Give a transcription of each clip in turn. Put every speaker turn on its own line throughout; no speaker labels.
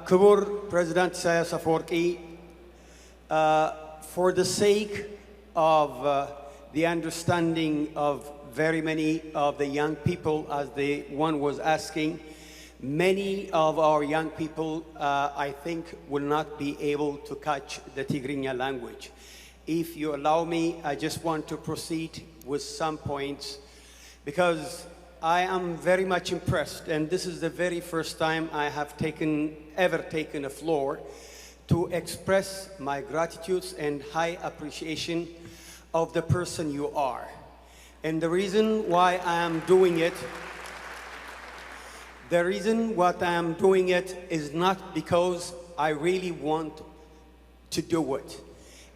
ክቡር President ኢሳያስ አፈወርቂ, for the sake of the understanding of very many of the young people, as the one was asking, many of our young people, I think, will not be able to catch the Tigrinya language. If you allow me, I just want to proceed with some points, because I am very much impressed, and this is the very first time I have ever taken a floor to express my gratitude and high appreciation of the person you are. And the reason why I am doing it, is not because I really want to do it.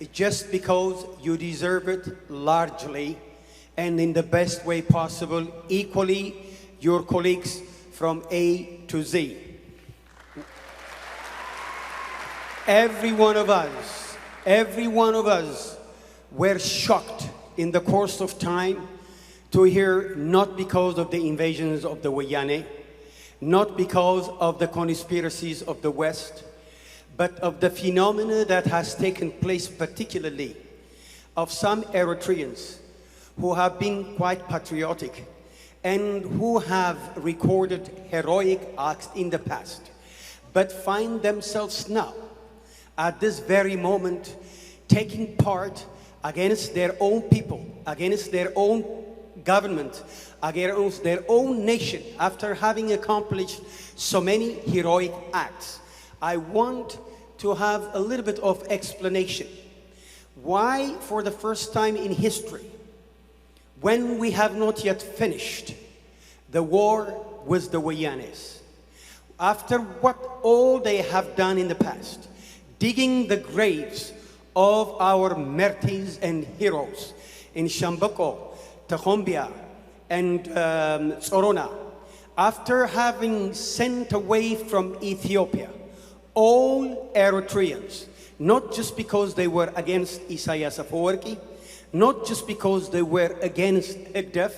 It's just because you deserve it largely and in the best way possible, equally your colleagues from A to Z. Every one of us were shocked in the course of time to hear, not because of the invasions of the Wayane, not because of the conspiracies of the West, but of the phenomena that has taken place, particularly of some Eritreans who have been quite patriotic and who have recorded heroic acts in the past, but find themselves now, at this very moment, taking part against their own people, against their own government, against their own nation, after having accomplished so many heroic acts. I want to have a little bit of explanation. Why, for the first time in history, when we have not yet finished the war with the Wayanes, after what all they have done in the past, digging the graves of our martyrs and heroes in Shamboko, Takhombia, and Tsorona, after having sent away from Ethiopia all Eritreans, not just because they were against Isaias Afwerki, not just because they were against Hegdef,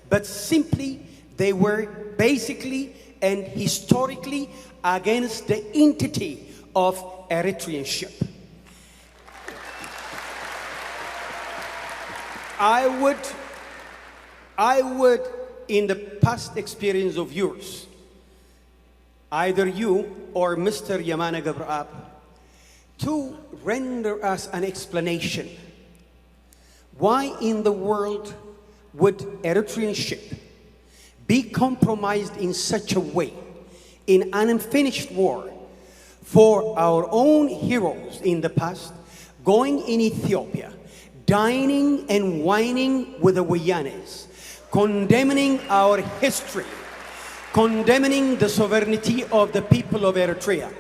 but simply they were basically and historically against the entity of Eritreanship. I would, in the past experience of yours, either you or Mr. Yamana Gabrab, to render us an explanation. Why in the world would Eritreanship be compromised in such a way in an unfinished war for our own heroes in the past, going in Ethiopia, dining and wining with the Wayanes, condemning our history, condemning the sovereignty of the people of Eritrea,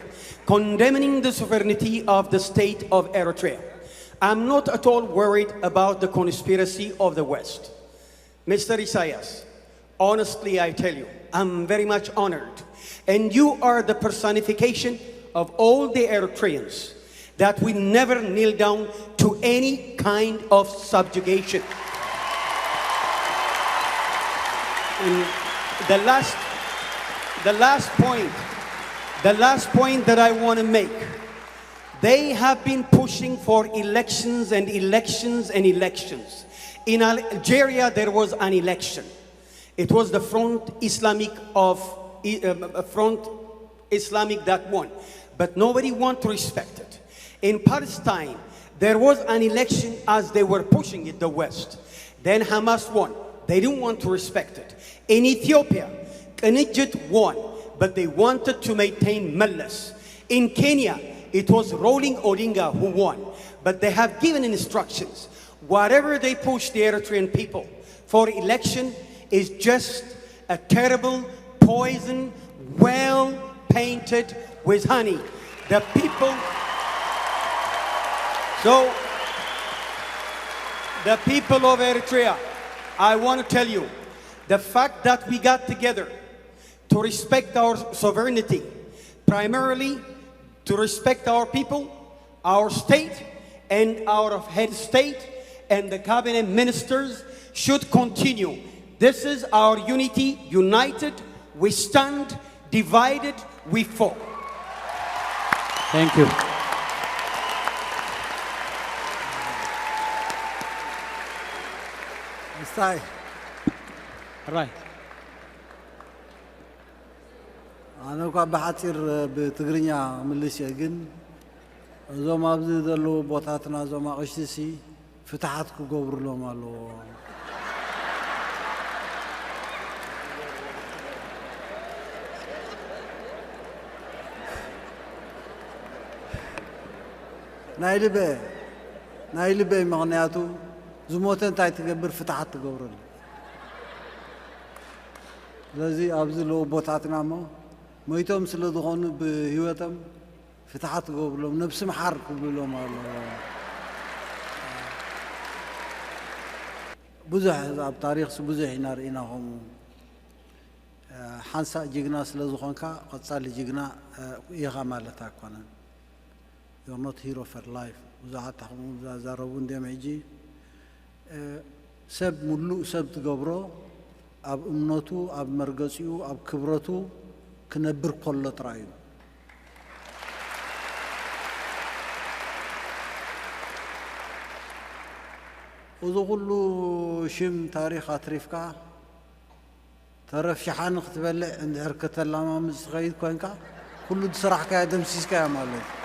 condemning the sovereignty of the state of Eritrea? I'm not at all worried about the conspiracy of the West. Mr. Isaias, honestly I tell you, I'm very much honored. And you are the personification of all the Eritreans that will never kneel down to any kind of subjugation. And the last point that I want to make, they have been pushing for elections and elections and elections. In Algeria, there was an election. It was the Front Islamic that won, but nobody wanted to respect it. In Palestine, there was an election as they were pushing it, the West. Then Hamas won. They didn't want to respect it. In Ethiopia, Kenijit won, but they wanted to maintain Meles. In Kenya, it was Rolling Odinga who won, but they have given instructions. Whatever they push the Eritrean people for election is just a terrible poison, well painted with honey. The people, so the people of Eritrea, I want to tell you, the fact that we got together to respect our sovereignty, primarily to respect our people, our state, and our head state, and the cabinet ministers should continue. This is our unity. United, we stand. Divided, we fall.
Thank you.
استاي
Right.
أنا كوا بحثير بتغرينيا مليشيا جن زوم أبدي دلو بوتاتنا زوم أشتسي فتحت كوبر لو مالو نايلي بي مغنياتو زموتن تاي تقبر فتحت كوبر لذي أبدي لو بوتاتنا ما يتم سلا دخون بهيوتم فتحت قبلهم نفس محر قبلهم الله بزح أب تاريخ بزح نار إنهم حنسا جيجنا سلا دخون كا قد صار لي جيجنا يغامل تاكونا you're not hero for life وزعت حمود زاربون دم يجي سب ملو سب تقبره أب أمنتو أب مرقسيو أب كبرتو كنبر كل ترايو وذقولو شم تاريخ أتريفكا تعرف شحان اختبال عند حركة اللامة مستغيث كوينكا كله تسرح كا دمسيس كا مالك